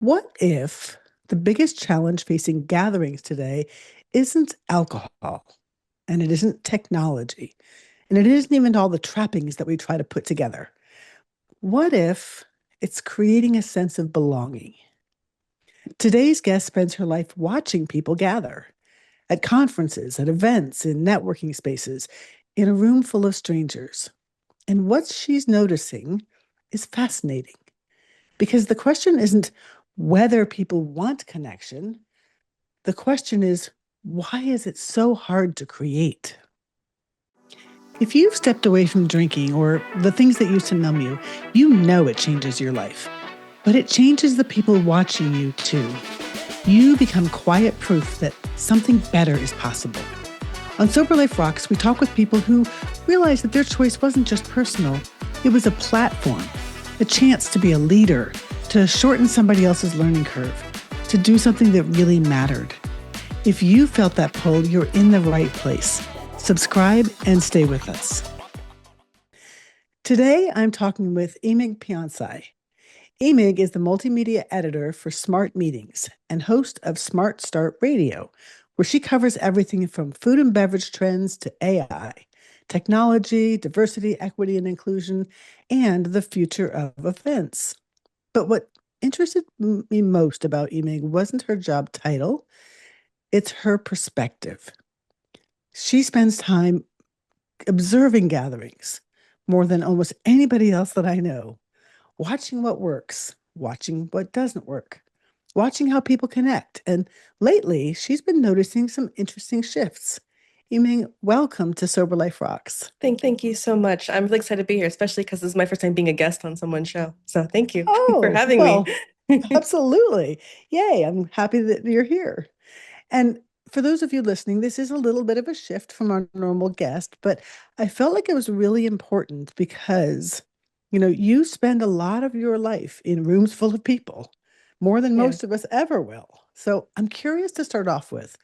What if the biggest challenge facing gatherings today isn't alcohol and it isn't technology and it isn't even all the trappings that we try to put together? What if it's creating a sense of belonging? Today's guest spends her life watching people gather at conferences, at events, in networking spaces, in a room full of strangers. And what she's noticing is fascinating because the question isn't whether people want connection. The question is, why is it so hard to create? If you've stepped away from drinking or the things that used to numb you, you know it changes your life. But it changes the people watching you too. You become quiet proof that something better is possible. On Sober Life Rocks, we talk with people who realize that their choice wasn't just personal, it was a platform, a chance to be a leader, to shorten somebody else's learning curve, to do something that really mattered. If you felt that pull, you're in the right place. Subscribe and stay with us. Today, I'm talking with Eming Piansay. Eming is the multimedia editor for Smart Meetings and host of Smart Start Radio, where she covers everything from food and beverage trends to AI, technology, diversity, equity, and inclusion, and the future of events. But what interested me most about Eming wasn't her job title, it's her perspective. She spends time observing gatherings more than almost anybody else that I know, watching what works, watching what doesn't work, watching how people connect. And lately, she's been noticing some interesting shifts. Eming, welcome to Sober Life Rocks. Thank you so much. I'm really excited to be here, especially because this is my first time being a guest on someone's show. So thank you for Oh, having me. well, absolutely. Yay, I'm happy that you're here. And for those of you listening, this is a little bit of a shift from our normal guest, but I felt like it was really important because, you spend a lot of your life in rooms full of people, more than Yeah. most of us ever will. So I'm curious to start off with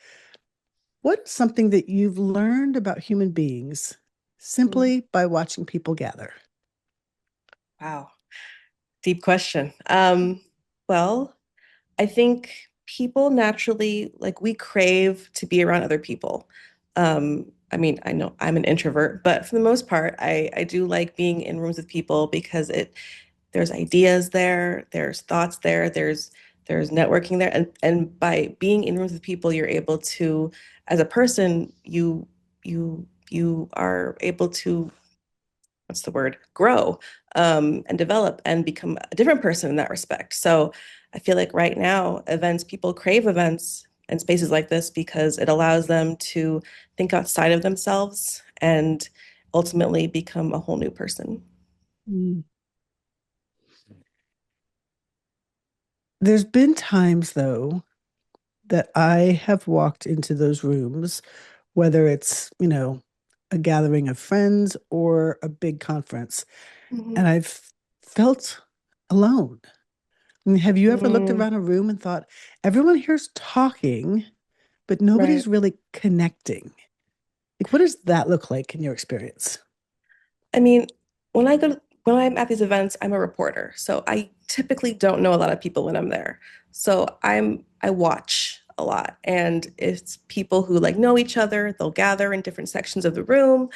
what's something that you've learned about human beings Mm. simply by watching people gather? Wow. Deep question. Well, I think people naturally, like we crave to be around other people. I mean, I know I'm an introvert, but for the most part, I do like being in rooms with people because there's ideas there, there's thoughts there, there's networking there, and by being in rooms with people, you're able to, as a person, you are able to, what's the word, grow, and develop and become a different person in that respect. So I feel like right now, people crave events and spaces like this because it allows them to think outside of themselves and ultimately become a whole new person. Mm. There's been times, though, that I have walked into those rooms, whether it's, a gathering of friends or a big conference, and Mhm. I've felt alone. I mean, have you ever looked Mm, around a room and thought, everyone here's talking, but nobody's right. really connecting? Like, what does that look like in your experience? I mean, when I'm at these events, I'm a reporter. So I typically don't know a lot of people when I'm there. So I watch a lot. And it's people who like know each other, they'll gather in different sections of the room.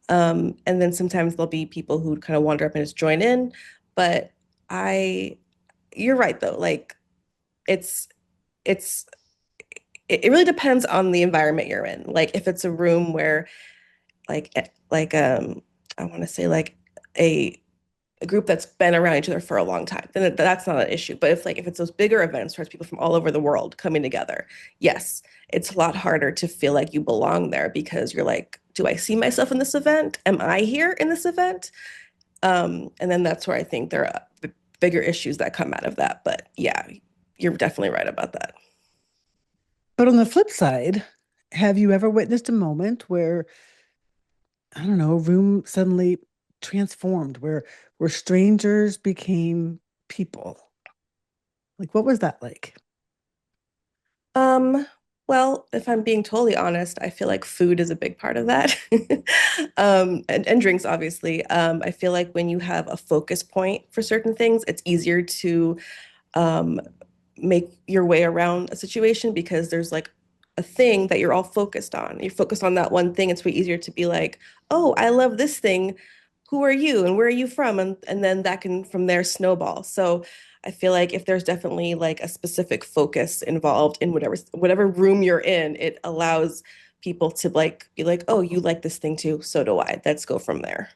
And then sometimes there'll be people who kind of wander up and just join in. But I you're right though. Like it's it's it really depends on the environment you're in. Like if it's a room where like I want to say like a a group that's been around each other for a long time, then that's not an issue. But if it's those bigger events where it's people from all over the world coming together, yes, it's a lot harder to feel like you belong there because you're like, do I see myself in this event? Am I here in this event? And then that's where I think there are bigger issues that come out of that. But yeah, you're definitely right about that. But on the flip side, have you ever witnessed a moment where, I don't know, a room suddenly transformed, where strangers became people? Like, what was that like? Um, well, if I'm being totally honest, I feel like food is a big part of that. And drinks, obviously. I feel like when you have a focus point for certain things, it's easier to um, make your way around a situation because there's like a thing that you're all focused on. You're focused on that one thing. It's way easier to be like, oh, I love this thing. Who are you and where are you from? And then that can from there snowball. So I feel like if there's definitely like a specific focus involved in whatever room you're in, it allows people to like be like, oh, you like this thing too, so do I. Let's go from there.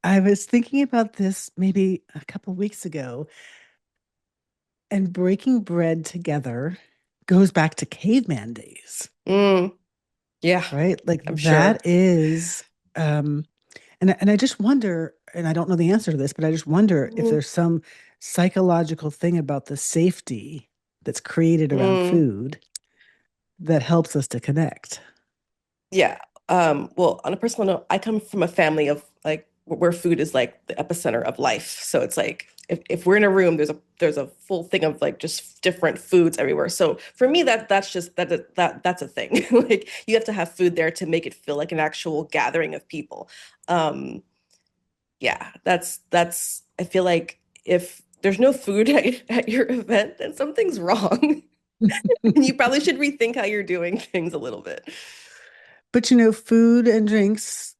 I was thinking about this maybe a couple weeks ago, and breaking bread together goes back to caveman days, Mm, yeah, right? Like I'm sure. that is, um, and I just wonder, and I don't know the answer to this, but I just wonder if Mhm. there's some psychological thing about the safety that's created around Mm. food that helps us to connect. Yeah. Well, on a personal note, I come from a family of like where food is like the epicenter of life. So it's like if we're in a room, there's a full thing of like just different foods everywhere. So for me, that's just that's a thing. Like you have to have food there to make it feel like an actual gathering of people. Um, yeah, that's I feel like if there's no food at your event, then something's wrong. And you probably should rethink how you're doing things a little bit. But food and drinks,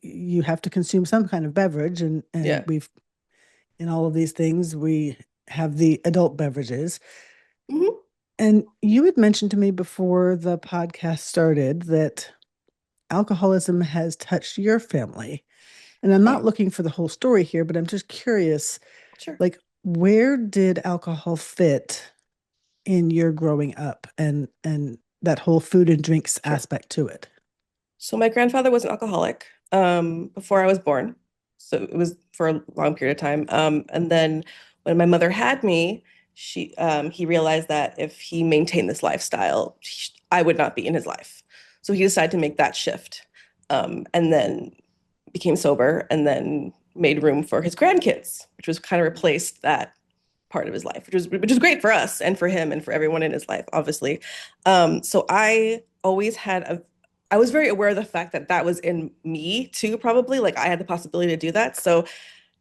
you have to consume some kind of beverage, and Yeah. we've in all of these things we have the adult beverages. Mhm. And you had mentioned to me before the podcast started that alcoholism has touched your family. And I'm Yeah, not looking for the whole story here, but I'm just curious, sure, like, where did alcohol fit in your growing up and that whole food and drinks sure. aspect to it? So my grandfather was an alcoholic before I was born. So it was for a long period of time. And then when my mother had me, he realized that if he maintained this lifestyle, I would not be in his life. So he decided to make that shift. And then became sober and then made room for his grandkids, which was kind of replaced that part of his life, which was great for us and for him and for everyone in his life, obviously. So I was very aware of the fact that that was in me too, probably. Like I had the possibility to do that. So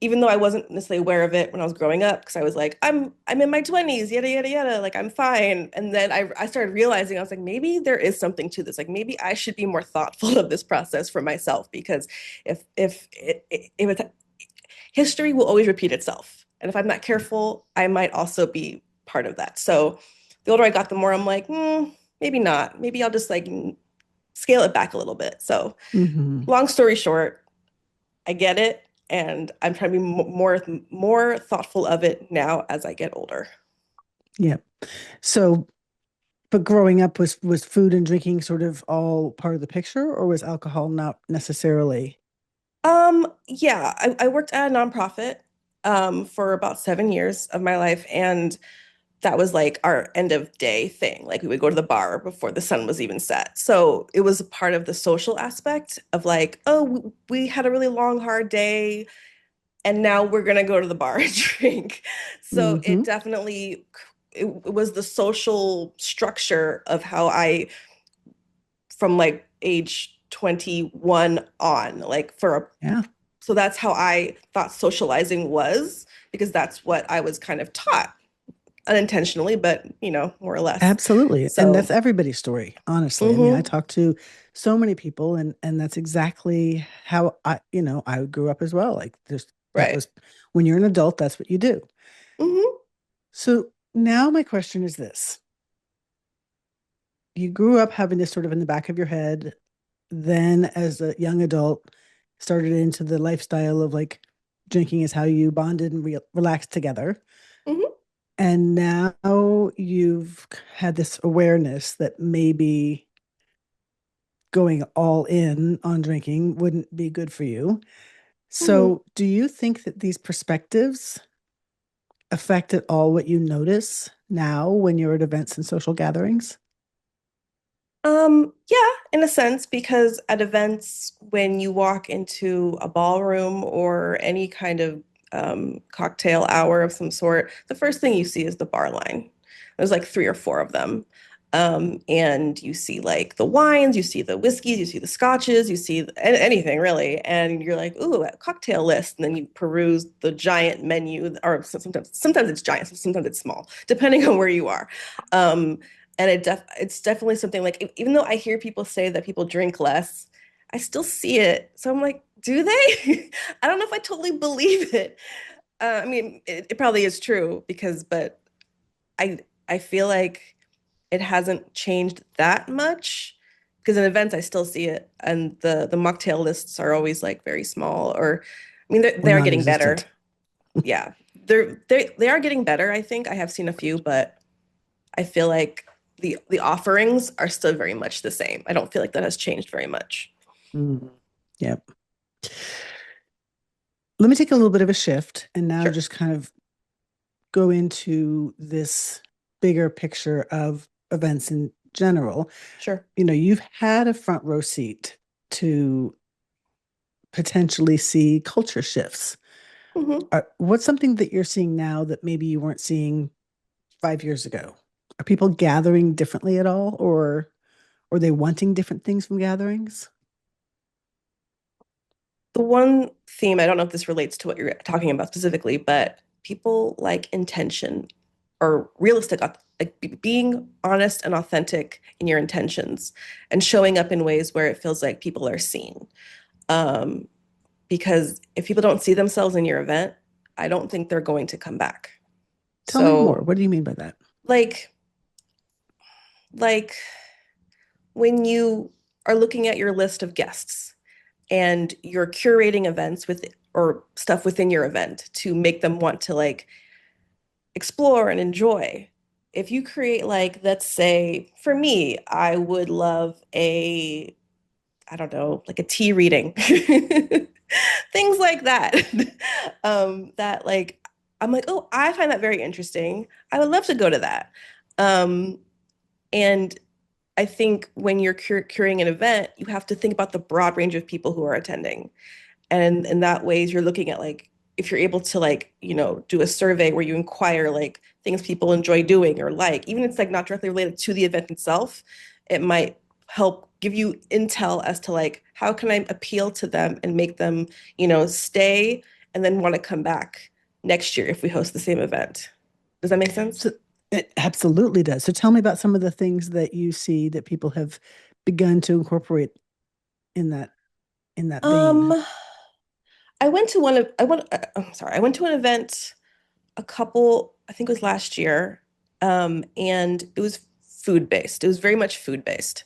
even though I wasn't necessarily aware of it when I was growing up, because I was like, I'm in my 20s, yada yada yada, like I'm fine. And then I started realizing I was like, maybe there is something to this. Like maybe I should be more thoughtful of this process for myself because if it's history will always repeat itself. And if I'm not careful, I might also be part of that. So the older I got, the more I'm like, maybe not. Maybe I'll just like scale it back a little bit. So Hmm. long story short, I get it. And I'm trying to be more thoughtful of it now as I get older. Yeah. So, but growing up, was food and drinking sort of all part of the picture, or was alcohol not necessarily? Yeah, I worked at a nonprofit for about 7 years of my life, and that was like our end of day thing. Like we would go to the bar before the sun was even set. So it was a part of the social aspect of like, oh, we had a really long, hard day, and now we're gonna go to the bar and drink. So it Hmm. definitely it was the social structure of how I from like age 21 on, like Yeah, so that's how I thought socializing was because that's what I was kind of taught unintentionally, but more or less. absolutely. And So, that's everybody's story, honestly. I mean, I mhm, talk to so many people, and that's exactly how I grew up as well. Like that right. was when you're an adult, that's what you do. Hmm. So now my question is this. You grew up having this sort of in the back of your head, then as a young adult, started into the lifestyle of like drinking is how you bonded and relaxed together. Hmm. And now you've had this awareness that maybe going all in on drinking wouldn't be good for you. Hmm. So, do you think that these perspectives affect at all what you notice now when you're at events and social gatherings? Yeah, in a sense, because at events, when you walk into a ballroom or any kind of cocktail hour of some sort, the first thing you see is the bar line. There's like three or four of them. And you see like the wines, you see the whiskeys, you see the scotches, you see anything really. And you're like, ooh, a cocktail list. And then you peruse the giant menu, or sometimes it's giant, sometimes it's small, depending on where you are. Um, and it's definitely something like, even though I hear people say that people drink less, I still see it. So I'm like, do they? I don't know if I totally believe it. I mean, it probably is true but I I feel like it hasn't changed that much because in events I still see it, and the mocktail lists are always like very small, or I mean Or they are getting better. non-existent. Yeah, they are getting better. I think I have seen a few, but I feel like the offerings are still very much the same. I don't feel like that has changed very much. Mm. Yep. Let me take a little bit of a shift and now Sure, just kind of go into this bigger picture of events in general. sure. You've had a front row seat to potentially see culture shifts. Hmm. What's something that you're seeing now that maybe you weren't seeing 5 years ago? Are people gathering differently at all, or are they wanting different things from gatherings? The one theme, I don't know if this relates to what you're talking about specifically, but people like intention or realistic, like being honest and authentic in your intentions and showing up in ways where it feels like people are seen. Um, because if people don't see themselves in your event, I don't think they're going to come back. Tell me more. So, What do you mean by that? like, like when you are looking at your list of guests and you're curating events with or stuff within your event to make them want to like explore and enjoy. If you create like, let's say for me, I would love I don't know, like a tea reading. Things like that. That like I'm like, oh, I find that very interesting. I would love to go to that. Um, and I think when you're curating an event, you have to think about the broad range of people who are attending. And in that ways, you're looking at like if you're able to like, do a survey where you inquire like things people enjoy doing or like, even if it's like not directly related to the event itself, it might help give you intel as to like how can I appeal to them and make them, stay and then want to come back next year if we host the same event. Does that make sense? So it absolutely does. So tell me about some of the things that you see that people have begun to incorporate in that vein. Um, I went to one of I went I'm sorry, I went to an event a couple, I think it was last year, and it was food based. It was very much food based.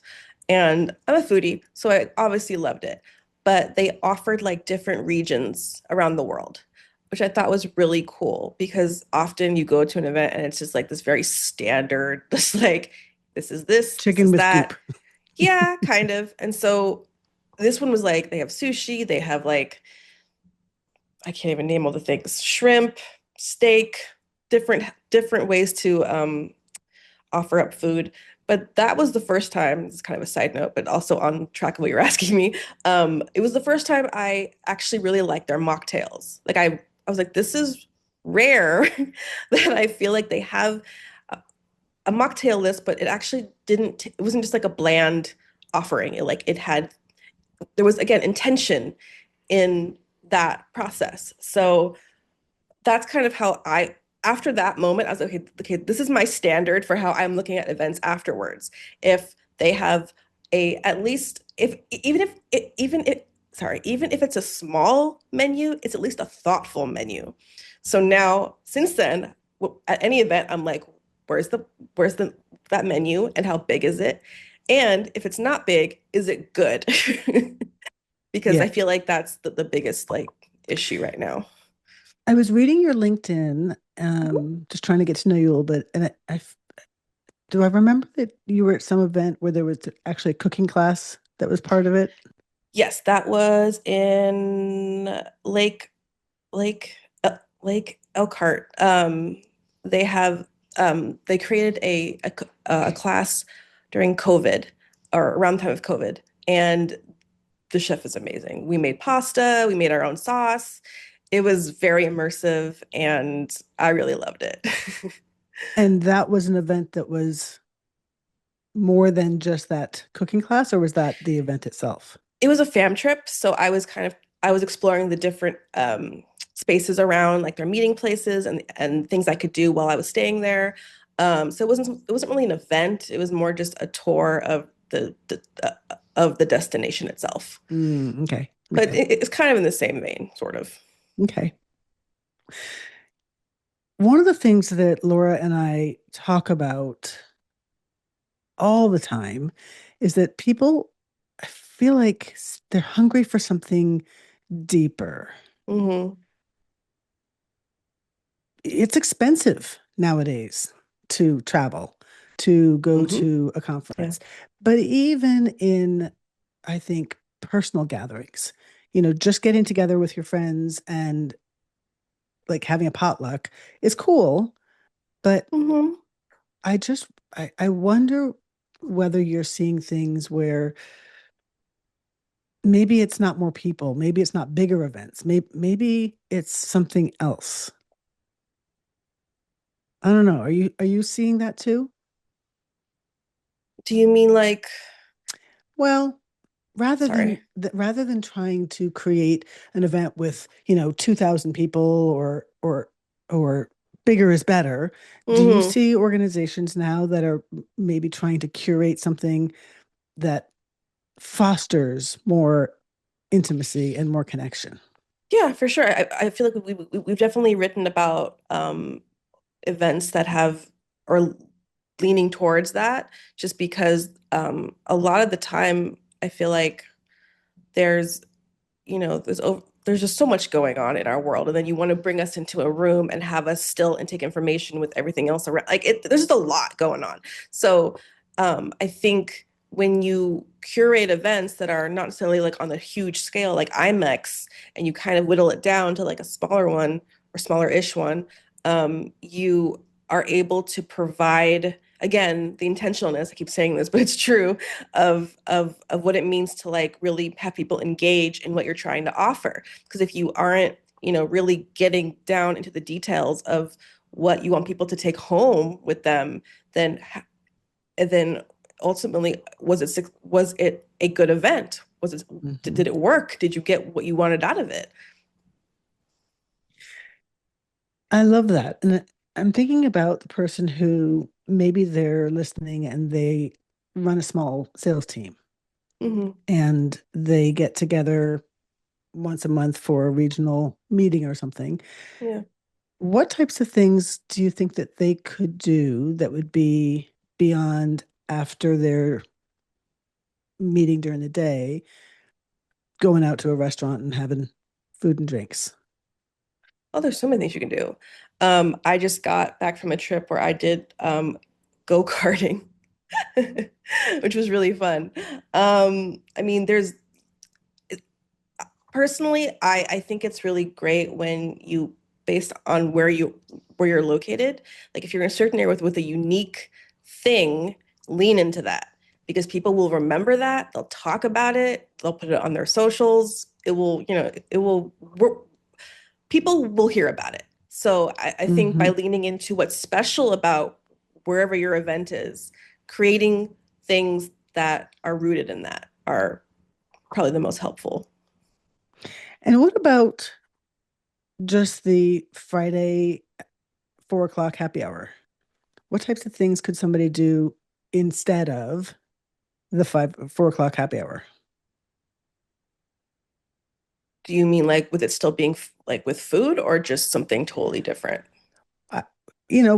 And I'm a foodie, so I obviously loved it. But they offered like different regions around the world, which I thought was really cool because often you go to an event and it's just like this very standard, just like this Chicken is with goop. that. Yeah, kind of. And so this one was like they have sushi, they have like I can't even name all the things. Shrimp, steak, different ways to offer up food. But that was the first time, it's kind of a side note, but also on track of what you're asking me. It was the first time I actually really liked their mocktails. Like I was like, this is rare that I feel like they have a mocktail list, but it actually didn't, it wasn't just like a bland offering. There was again intention in that process. So that's kind of how after that moment, I was like, okay, this is my standard for how I'm looking at events afterwards. If they have at least if even if it, even if sorry, even if it's a small menu, it's at least a thoughtful menu. So now, since then, at any event, I'm like, where's the that menu and how big is it? And if it's not big, is it good? Because I Yeah. feel like that's the biggest like issue right now. I was reading your LinkedIn, Mhm. just trying to get to know you a little bit. And do I remember that you were at some event where there was actually a cooking class that was part of it? Yes, that was in Lake Lake Elkhart. They created a class during COVID or around the time of COVID, and the chef is amazing. We made pasta, we made our own sauce. It was very immersive, and I really loved it. And that was an event that was more than just that cooking class, or was that the event itself? It was a fam trip, so I was exploring the different spaces around, like their meeting places and things I could do while I was staying there. So it wasn't really an event. It was more just a tour of the destination itself. Okay. But Okay. it's kind of in the same vein, sort of. Okay. One of the things that Laura and I talk about all the time is that people feel like they're hungry for something deeper. Hmm. It's expensive nowadays to travel, to go Hmm. to a Yeah. conference. But even in, I think, personal gatherings, just getting together with your friends and like having a potluck is cool. But Hmm. I wonder whether you're seeing things where maybe it's not more people, maybe it's not bigger events, maybe it's something else. I don't know. Are you seeing that too? Do you mean like, Well, sorry. rather than trying to create an event with, 2,000 people or bigger is better, do you Hmm. see organizations now that are maybe trying to curate something that fosters more intimacy and more connection? Yeah, for sure. I feel like we've definitely written about events that have or leaning towards that, just because a lot of the time I feel like there's there's just so much going on in our world, and then you want to bring us into a room and have us still intake information with everything else around. There's just a lot going on. So I think when you curate events that are not necessarily like on a huge scale, like IMEX, and you kind of whittle it down to like a smaller one or smaller-ish one, you are able to provide again the intentionalness. I keep saying this, but it's true of what it means to like really have people engage in what you're trying to offer. Because if you aren't, really getting down into the details of what you want people to take home with them, then then ultimately was it a good event? Was it Mhm. did it work? Did you get what you wanted out of it? I love that. And I'm thinking about the person who maybe they're listening and they run a small sales team Hmm. and they get together once a month for a regional meeting or something. Yeah. What types of things do you think that they could do that would be beyond after their meeting during the day, going out to a restaurant and having food and drinks? Oh, there's so many things you can do. I just got back from a trip where I did go-karting, which was really fun. I mean, there's personally, I think it's really great when you based on where you're located. Like if you're in a certain area with a unique thing, lean into that because people will remember that. They'll talk about it. They'll put it on their socials. It will people will hear about it. So I think by Hmm. leaning into what's special about wherever your event is, creating things that are rooted in that are probably the most helpful. And what about just the Friday 4 o'clock happy hour? What types of things could somebody do instead of the 4 o'clock happy hour? Do you mean like with it still being like with food or just something totally different? Uh,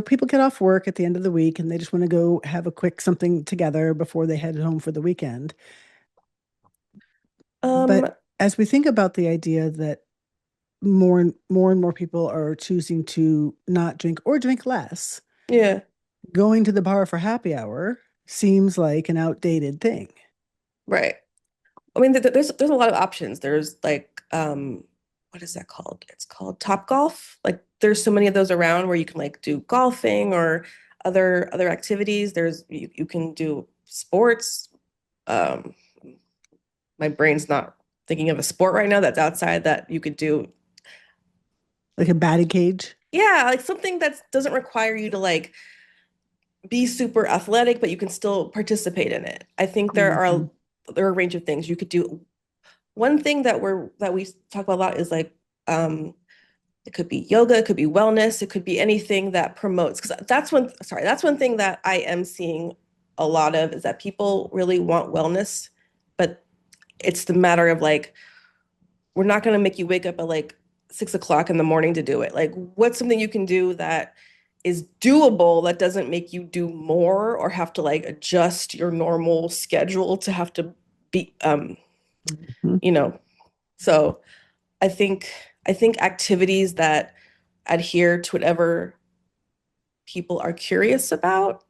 People get off work at the end of the week and they just want to go have a quick something together before they head home for the weekend. Um, But as we think about the idea that more and more people are choosing to not drink or drink less, yeah, going to the bar for happy hour seems like an outdated thing. right. I mean, there's a lot of options. There's like what is that called? It's called Top Golf. Like there's so many of those around where you can like do golfing or other activities. You can do sports. Um, my brain's not thinking of a sport right now that's outside that you could do. Like a batting cage. Yeah, like something that doesn't require you to like be super athletic, but you can still participate in it. I think Mhm. there are a range of things you could do. One thing that we talk about a lot is like it could be yoga, it could be wellness, it could be anything that promotes. Because that's one thing that I am seeing a lot of is that people really want wellness, but it's the matter of like we're not going to make you wake up at like 6 o'clock in the morning to do it. Like, what's something you can do that is doable that doesn't make you do more or have to like adjust your normal schedule to have to be, Mhm. you know. So I think I think activities that adhere to whatever people are curious about,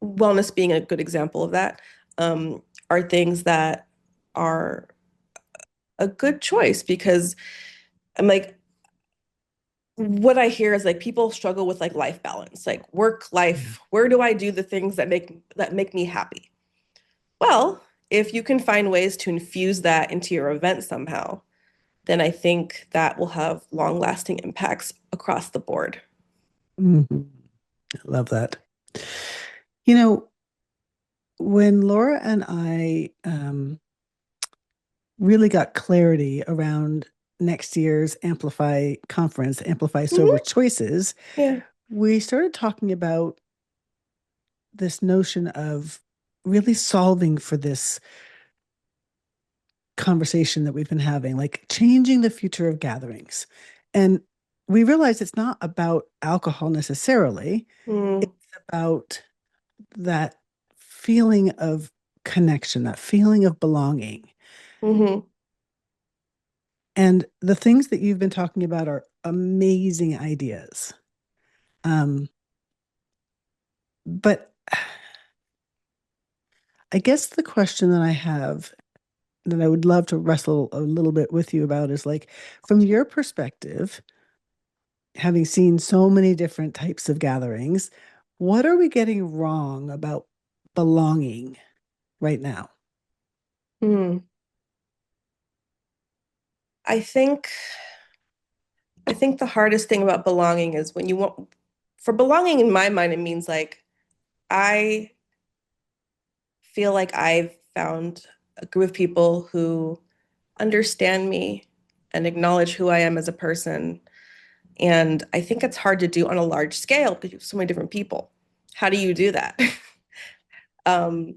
wellness being a good example of that, are things that are a good choice because I'm like what I hear is like people struggle with like life balance, like work Yeah. life. Where do I do the things that make me happy? Well, if you can find ways to infuse that into your event somehow, then I think that will have long-lasting impacts across the board. Mhm. I love that. You know, when Laura and I really got clarity around next year's Amplify conference, Amplify Sober Mhm. Choices, Yeah. we started talking about this notion of really solving for this conversation that we've been having, like changing the future of gatherings. And we realized it's not about alcohol necessarily, Mm. it's about that feeling of connection, that feeling of belonging. Hmm. And the things that you've been talking about are amazing ideas. Um, but I guess the question that I have that I would love to wrestle a little bit with you about is like, from your perspective, having seen so many different types of gatherings, what are we getting wrong about belonging right now? Mm. I think I think the hardest thing about belonging is when you want for belonging in my mind, it means like I feel like I've found a group of people who understand me and acknowledge who I am as a person. And I think it's hard to do on a large scale because you have so many different people. How do you do that? um,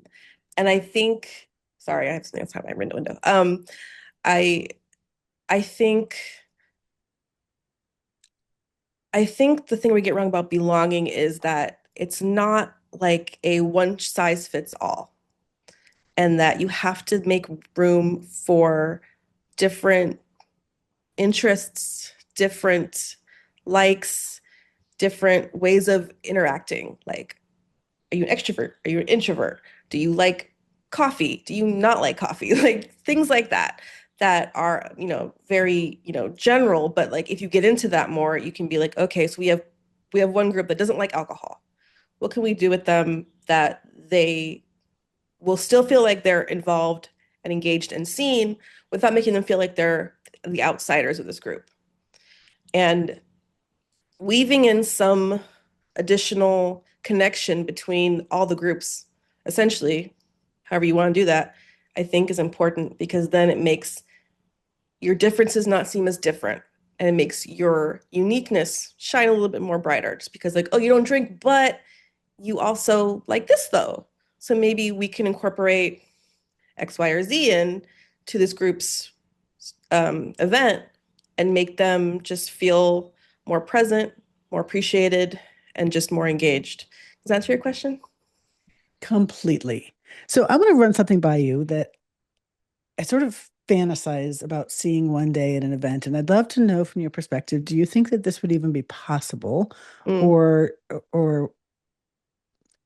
and I think, sorry, I have something else happening in my window. I I think I think the thing we get wrong about belonging is that it's not like a one size fits all, and that you have to make room for different interests, different likes, different ways of interacting. Like, are you an extrovert? Are you an introvert? Do you like coffee? Do you not like coffee? Like things like that that are, very, general, but like if you get into that more, you can be like, okay, so we have one group that doesn't like alcohol. What can we do with them that they will still feel like they're involved and engaged and seen without making them feel like they're the outsiders of this group? And weaving in some additional connection between all the groups, essentially, however you want to do that, I think is important because then it makes your differences not seem as different and it makes your uniqueness shine a little bit more brighter just because like, oh, you don't drink, but you also like this though. So maybe we can incorporate X, Y, or Z in to this group's event and make them just feel more present, more appreciated, and just more engaged. Does that answer your question? Completely. So I'm going to run something by you that I sort of fantasize about seeing one day at an event, and I'd love to know from your perspective, do you think that this would even be possible, Mm, or or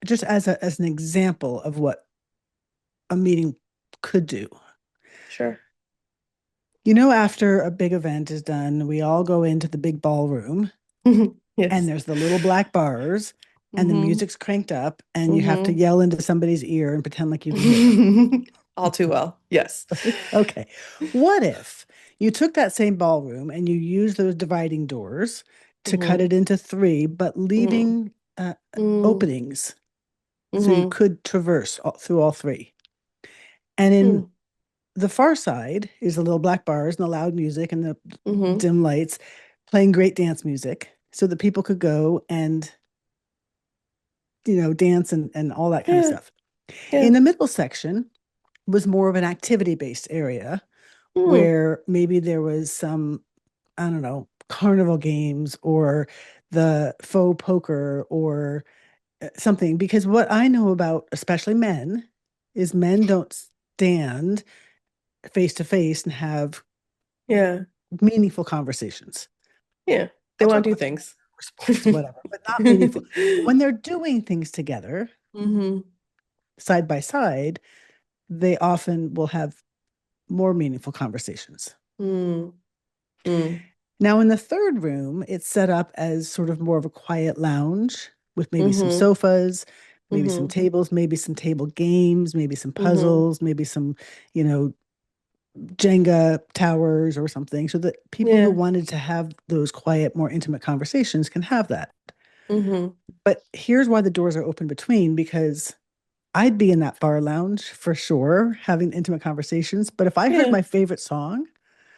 just as an example of what a meeting could do? sure. You know, after a big event is done, we all go into the big ballroom and Yes. there's the little black bars and the Mm-hmm. music's cranked up and you have to Mm-hmm. yell into somebody's ear and pretend like you can hear them. All too well. Yes. Okay. What if you took that same ballroom and you used those dividing doors to cut Mm-hmm. it into three, but Mm-hmm. leaving uh, Mm, openings, so you mm-hmm, could traverse through all three. And in mm, the far side is the little black bars and the loud music and the mm-hmm. dim lights playing great dance music so that people could go and, dance and all that kind of Yeah, stuff. yeah. In the middle section was more of an activity based area Mm, where maybe there was some, I don't know, carnival games or the faux poker or something. Because what I know about, especially men, is men don't stand face to face and have yeah, meaningful conversations. yeah. They They'll want talk to do about things. sports, whatever, but not meaningful. But when they're doing things together, Mm-hmm. side by side, they often will have more meaningful conversations. Mm, mm, Now, in the third room, it's set up as sort of more of a quiet lounge with maybe some mm-hmm, sofas, maybe some mm-hmm, tables, maybe some table games, maybe some mm-hmm. puzzles, maybe some, you know, Jenga towers or something, so that people who Yeah. wanted to have those quiet, more intimate conversations can have that. Mm-hmm. But here's why the doors are open between, because I'd be in that bar lounge for sure, having intimate conversations. But if I heard Yeah. my favorite song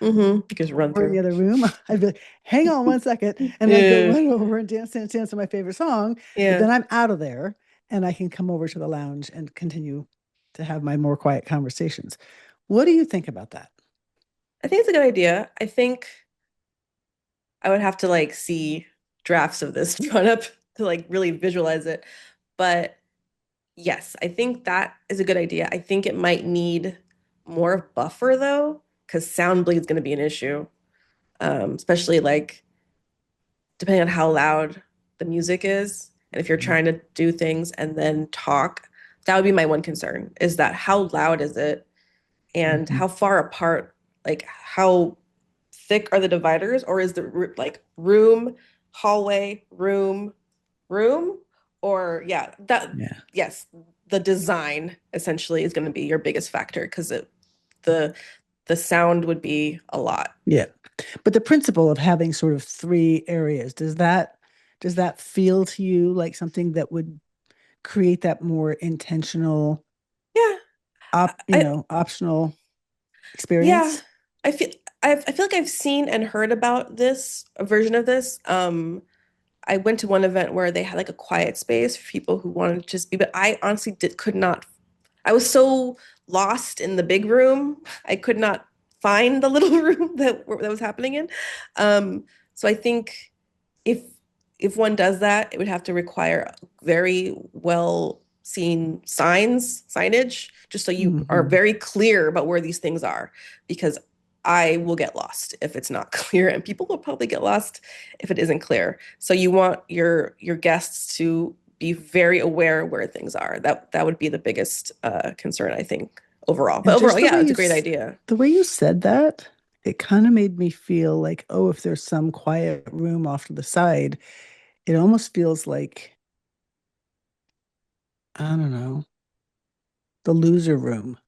Mm-hmm. You just run over in the through. other room, I'd be like, hang on one second. And I'd go Yeah. run over and dance, dance, dance to my favorite song. But Yeah. then I'm out of there and I can come over to the lounge and continue to have my more quiet conversations. What do you think about that? I think it's a good idea. I think I would have to like see drafts of this drawn up to like really visualize it. But yes, I think that is a good idea. I think it might need more buffer though, because sound bleed is going to be an issue. Especially like depending on how loud the music is. And if you're Mhm. trying to do things and then talk, that would be my one concern is that how loud is it and Mhm. how far apart, like how thick are the dividers, or is the like room, hallway, room, room, or yeah, that Yeah. yes, the design essentially is going to be your biggest factor because the the sound would be a lot. Yeah. But the principle of having sort of three areas, does that feel to you like something that would create that more intentional Yeah, I optional yeah, experience? I feel I feel like I've seen and heard about this a version of this. I went to one event where they had like a quiet space for people who wanted to just be, but I honestly could not. I was so lost in the big room, I could not find the little room that was happening in. So I think if if one does that, it would have to require very well seen signage, just so you are Hmm. very clear about where these things are, because I will get lost if it's not clear, and people will probably get lost if it isn't clear. So you want your guests to be very aware where things are. That would be the biggest concern, I think, overall. But And overall, just yeah, it's a great idea. the way you said that, it kind of made me feel like, oh, if there's some quiet room off to the side, it almost feels like, I don't know, the loser room.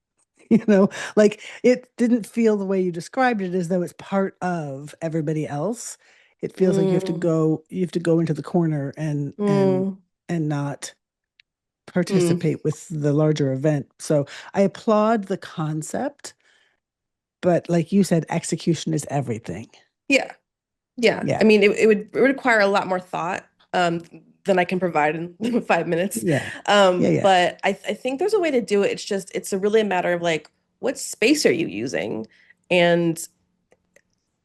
Like it didn't feel the way you described it as though it's part of everybody else. It feels like Mm, you have to go into the corner mm, and not mm. participate with the larger event. So I applaud the concept, but like you said, execution is everything. Yeah. Yeah, I Yeah. mean, it would require a lot more thought than I can provide in 5 minutes. Yeah. Yeah. Yeah. But I think there's a way to do it. It's just it's a really a matter of like what space are you using, and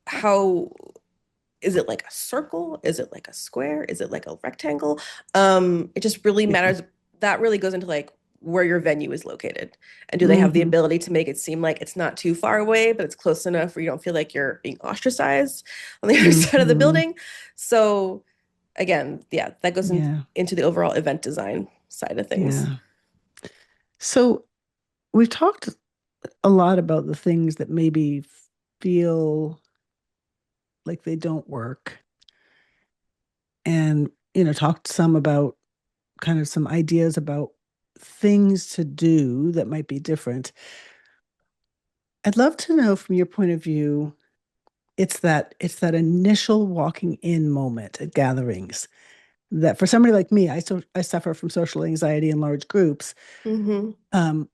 how is it like a circle? Is it like a square? Is it like a rectangle? It just really Yeah. matters. That really goes into like where your venue is located. And do they have the Hmm. ability to make it seem like it's not too far away, but it's close enough where you don't feel like you're being ostracized on the other side of the Hmm. building? So again, yeah, that goes Yeah. into the overall event design side of things. Yeah. So we've talked a lot about the things that maybe feel like they don't work and, talked some about kind of some ideas about things to do that might be different. I'd love to know from your point of view, it's that initial walking in moment at gatherings that for somebody like me, I suffer from social anxiety in large groups. Hmm. Um,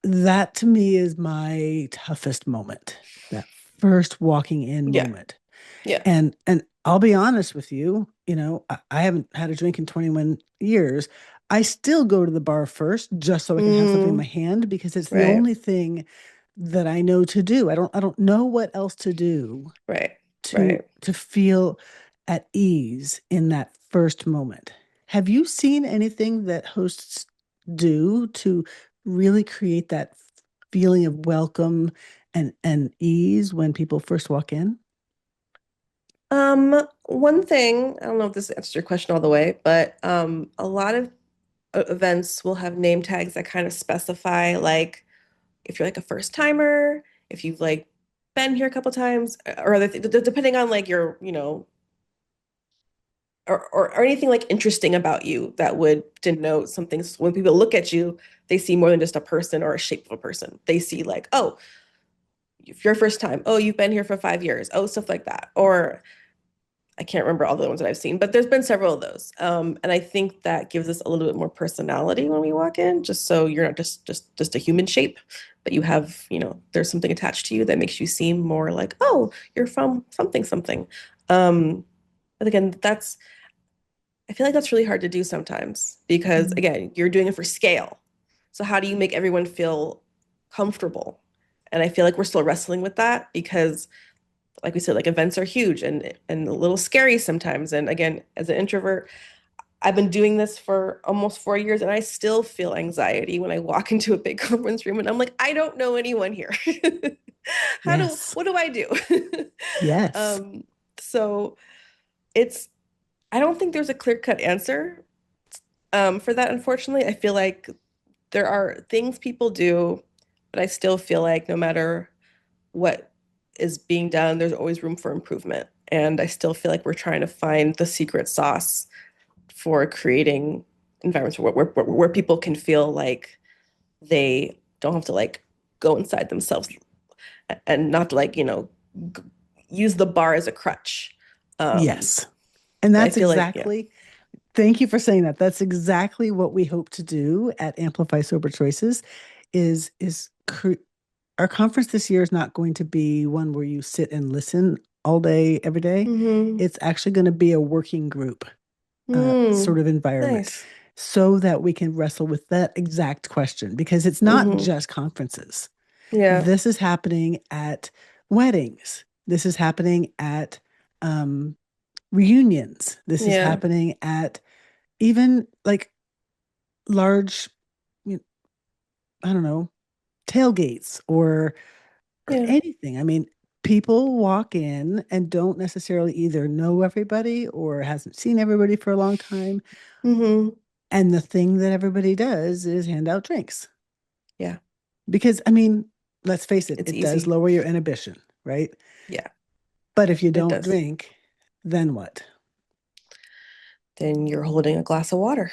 that to me is my toughest moment, that first walking in Yeah. moment. Yeah. And I'll be honest with you, I haven't had a drink in 21 years. I still go to the bar first just so I can have something in my Mm, hand because it's the right. only thing that I know to do. I don't know what else to do Right. to Right. to feel at ease in that first moment. Have you seen anything that hosts do to really create that feeling of welcome and ease when people first walk in? One thing, I don't know if this answers your question all the way, but a lot of events will have name tags that kind of specify like if you're like a first timer, if you've like been here a couple times, or other depending on like your, or anything like interesting about you that would denote something. So when people look at you, they see more than just a person or a shape of a person. They see like, oh, if you're first time, oh, you've been here for 5 years, oh, stuff like that. Or I can't remember all the ones that I've seen, but there's been several of those. And I think that gives us a little bit more personality when we walk in, just so you're not just a human shape, but you have, there's something attached to you that makes you seem more like, oh, you're from something something. But again, I feel like that's really hard to do sometimes because Mm. again, you're doing it for scale. So how do you make everyone feel comfortable? And I feel like we're still wrestling with that because like we said, like events are huge and a little scary sometimes. And again, as an introvert, I've been doing this for almost 4 years and I still feel anxiety when I walk into a big conference room and I'm like, I don't know anyone here. Yes. What do I do? Yes. um, so it's, I don't think there's a clear-cut answer for that, unfortunately. I feel like there are things people do, but I still feel like no matter what is being done, there's always room for improvement. And I still feel like we're trying to find the secret sauce for creating environments where people can feel like they don't have to like go inside themselves and not to like, use the bar as a crutch. Um, Yes. And but I that's feel like, yeah. exactly, thank you for saying that. That's exactly what we hope to do at Amplify Sober Choices is our conference this year is not going to be one where you sit and listen all day, every day. Mm-hmm. It's actually going to be a working group sort Mm, of environment nice. so that we can wrestle with that exact question because it's not Mm-hmm. just conferences. Yeah. This is happening at weddings. This is happening at um, reunions. This is Yeah. happening at even like large, you I don't know, tailgates or Yeah. anything. I mean, people walk in and don't necessarily either know everybody or hasn't seen everybody for a long time. Mm-hmm. And the thing that everybody does is hand out drinks. Yeah. Because, I mean, let's face it, It's it does easy. lower your inhibition, right? Yeah, But if you it don't does. drink, then what? Then you're holding a glass of water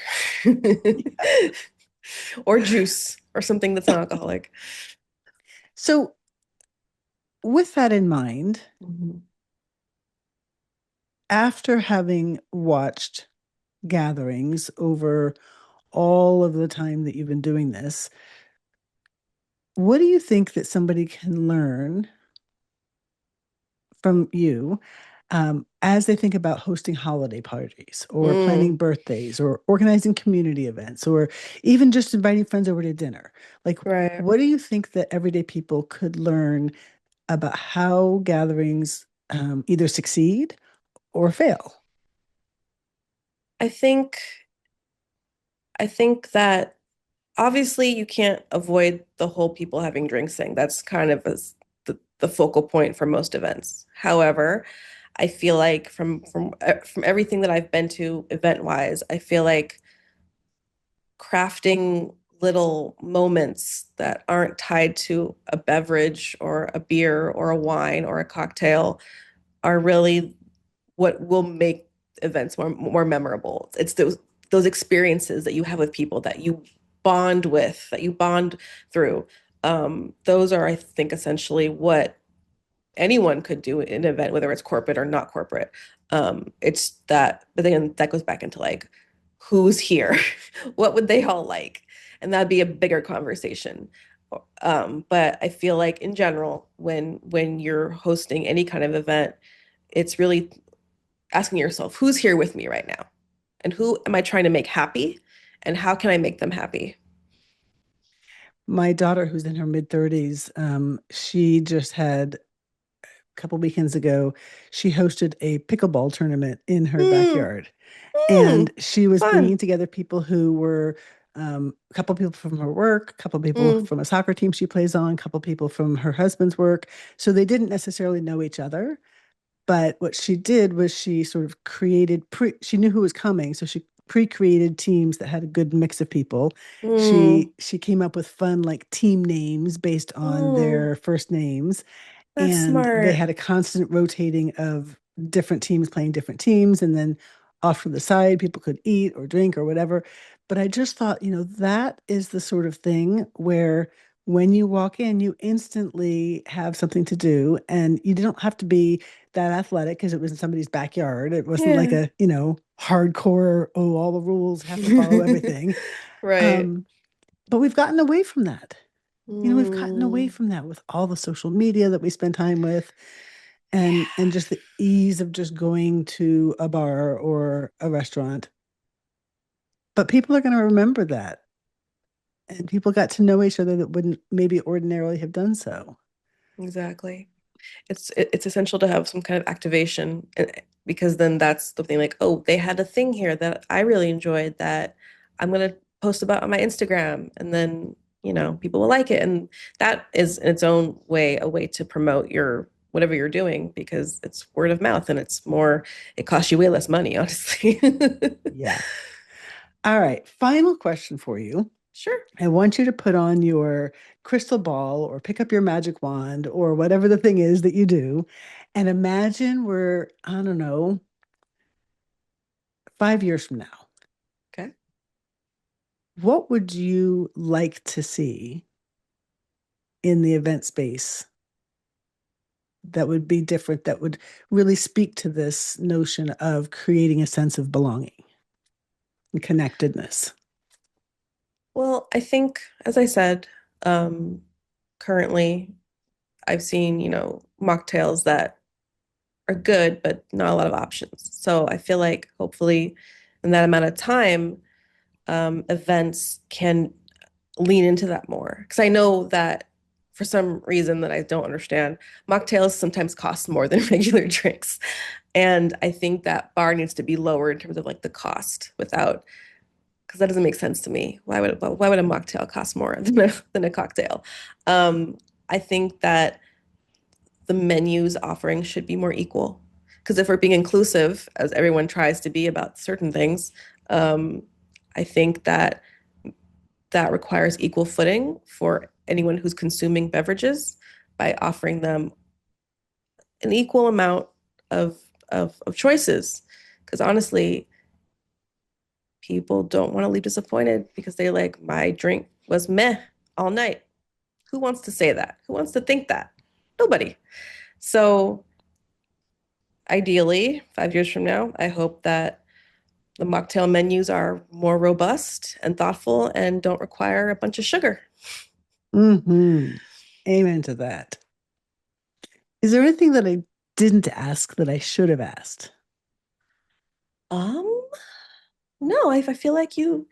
or juice or something that's non-alcoholic. So, with that in mind, Mhm. after having watched gatherings over all of the time that you've been doing this, what do you think that somebody can learn from you as they think about hosting holiday parties or planning Mm, birthdays or organizing community events or even just inviting friends over to dinner? Like, right. what do you think that everyday people could learn about how gatherings either succeed or fail? I think I think that obviously you can't avoid the whole people having drinks thing. That's kind of the focal point for most events. However, I feel like from everything that I've been to event wise, I feel like crafting little moments that aren't tied to a beverage or a beer or a wine or a cocktail are really what will make events more memorable. It's those experiences that you have with people that you bond with, that you bond through. Those are, I think, essentially what anyone could do in an event, whether it's corporate or not corporate. It's that, but then that goes back into like, who's here? What would they all like? And that'd be a bigger conversation. But I feel like in general, when you're hosting any kind of event, it's really asking yourself, who's here with me right now? And who am I trying to make happy? And how can I make them happy? My daughter, who's in her mid 30s, she just had a couple weekends ago, she hosted a pickleball tournament in her Mm, backyard. And mm, she was fun. bringing together people who were a couple people from her work, a couple people Mm, from a soccer team she plays on, a couple people from her husband's work. So they didn't necessarily know each other. But what she did was she sort of she knew who was coming, so she pre-created teams that had a good mix of people. mm, She came up with fun like team names based on mm. their first names, That's and they smart. had a constant rotating of different teams playing different teams, and then off to the side people could eat or drink or whatever. But I just thought, that is the sort of thing where when you walk in you instantly have something to do, and you don't have to be that athletic because it was in somebody's backyard. It wasn't like Yeah. a hardcore, oh, all the rules have to follow everything. Right. um but we've gotten away from that. We've gotten away Mm, from that with all the social media that we spend time with, and yeah, just the ease of just going to a bar or a restaurant. But people are going to remember that. And people got to know each other that wouldn't maybe ordinarily have done so. exactly. It's essential to have some kind of activation because then that's the thing like, oh, they had a thing here that I really enjoyed that I'm gonna post about on my Instagram, and then people will like it, and that is in its own way a way to promote your whatever you're doing because it's word of mouth and it costs you way less money, honestly. Yeah. All right. Final question for you. Sure. I want you to put on your crystal ball or pick up your magic wand or whatever the thing is that you do, and imagine we're, I don't know, 5 years from now. Okay. What would you like to see in the event space that would be different, that would really speak to this notion of creating a sense of belonging and connectedness? Well, I think, as I said, um, currently I've seen, mocktails that are good, but not a lot of options. So I feel like hopefully in that amount of time, events can lean into that more. Because I know that for some reason that I don't understand, mocktails sometimes cost more than regular drinks. And I think that bar needs to be lower in terms of like the cost without, because that doesn't make sense to me. Why would a mocktail cost more than a cocktail? I think that the menu's offering should be more equal. Because if we're being inclusive, as everyone tries to be about certain things, um, I think that that requires equal footing for anyone who's consuming beverages by offering them an equal amount of choices. Because honestly, people don't want to leave disappointed because they like, my drink was meh all night. Who wants to say that? Who wants to think that? Nobody. So ideally, 5 years from now, I hope that the mocktail menus are more robust and thoughtful and don't require a bunch of sugar. Mm-hmm. Amen to that. Is there anything that I didn't ask that I should have asked? Um, no, I feel like you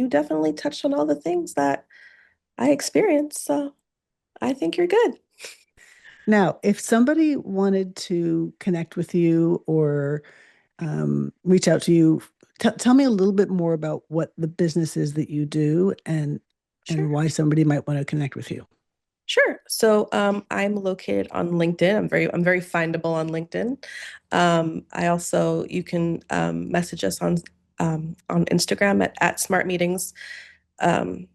definitely touched on all the things that I experienced, so I think you're good. Now, if somebody wanted to connect with you or reach out to you, tell me a little bit more about what the business is that you do, and Sure. why somebody might want to connect with you. Sure. So I'm located on LinkedIn. I'm very findable on LinkedIn. I also you can message us on Instagram at Smart Meetings um,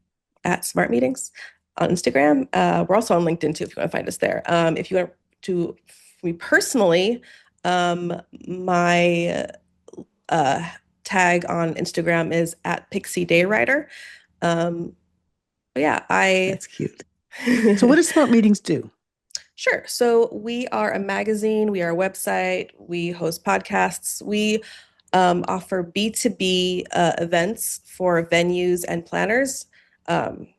at Smart Meetings on Instagram. We're also on LinkedIn too if you want to find us there. If you want to me personally, my uh, tag on Instagram is at Pixie Daywriter. But yeah, I That's cute. So, what does smart meetings do? Sure. So we are a magazine, we are a website, we host podcasts, we offer B2B events for venues and planners.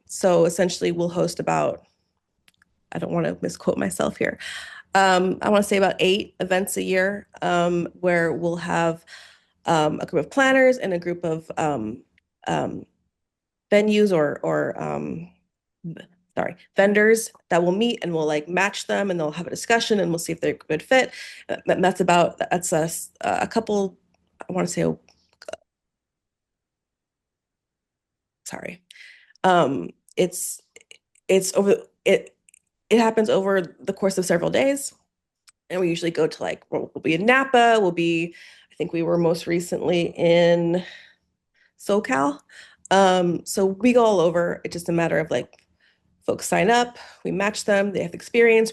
So essentially, we'll host about, I don't want to misquote myself here. I want to say about 8 events a year where we'll have a group of planners and a group of um, venues or sorry, vendors that will meet and we'll like match them and they'll have a discussion and we'll see if they're a good fit. That's a couple, I want to say, sorry. Um, it's it's over it it happens over the course of several days. And we usually go to like we'll be in Napa, I think we were most recently in SoCal. So we go all over. It's just a matter of like folks sign up, we match them, they have experience.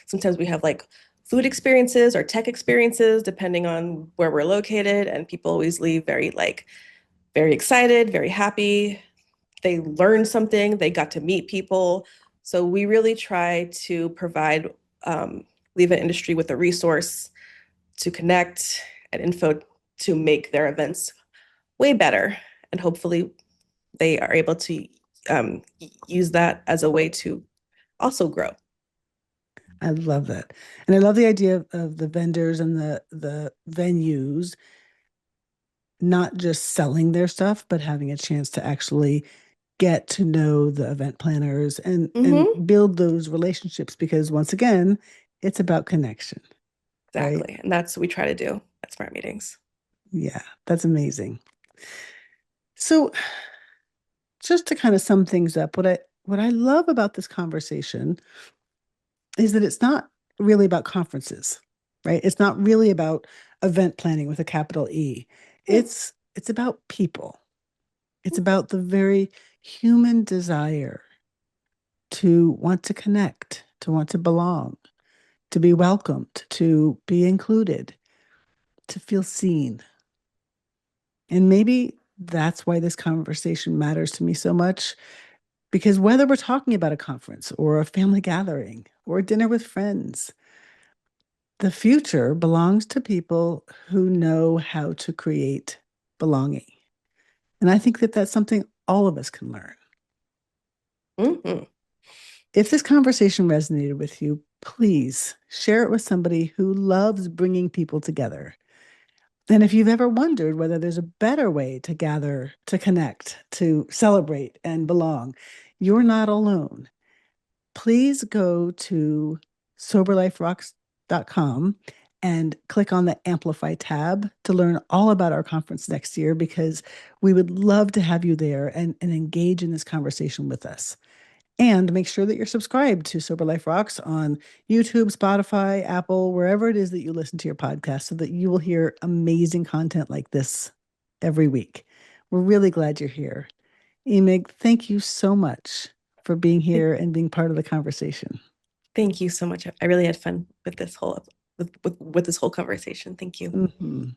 Sometimes we have like food experiences or tech experiences, depending on where we're located. And people always leave very excited, very happy. They learned something, they got to meet people. So we really try to um, leave an industry with a resource to connect and info to make their events way better. And hopefully they are able to use that as a way to also grow. I love that. And I love the idea of the vendors and the venues not just selling their stuff, but having a chance to actually get to know the event planners and Mm-hmm. build those relationships because once again, it's about connection, right? Exactly. And that's what we try to do at Smart Meetings. Yeah, that's amazing. So just to kind of sum things up, what I love about this conversation is that it's not really about conferences, right? It's not really about event planning with a capital E. Mm. It's about people. It's about the very human desire to want to connect, to want to belong, to be welcomed, to be included, to feel seen. And maybe that's why this conversation matters to me so much. Because whether we're talking about a conference or a family gathering or a dinner with friends, the future belongs to people who know how to create belonging. And I think that that's something all of us can learn. Mm-hmm. If this conversation resonated with you, please share it with somebody who loves bringing people together. And if you've ever wondered whether there's a better way to gather, to connect, to celebrate and belong, you're not alone. Please go to soberliferocks.com and click on the Amplify tab to learn all about our conference next year because we would love to have you there and engage in this conversation with us. And make sure that you're subscribed to Sober Life Rocks on YouTube, Spotify, Apple, wherever it is that you listen to your podcast so that you will hear amazing content like this every week. We're really glad you're here. Emig, thank you so much for being here and being part of the conversation. Thank you so much. I really had fun with this whole with this whole conversation. Thank you. Mhm.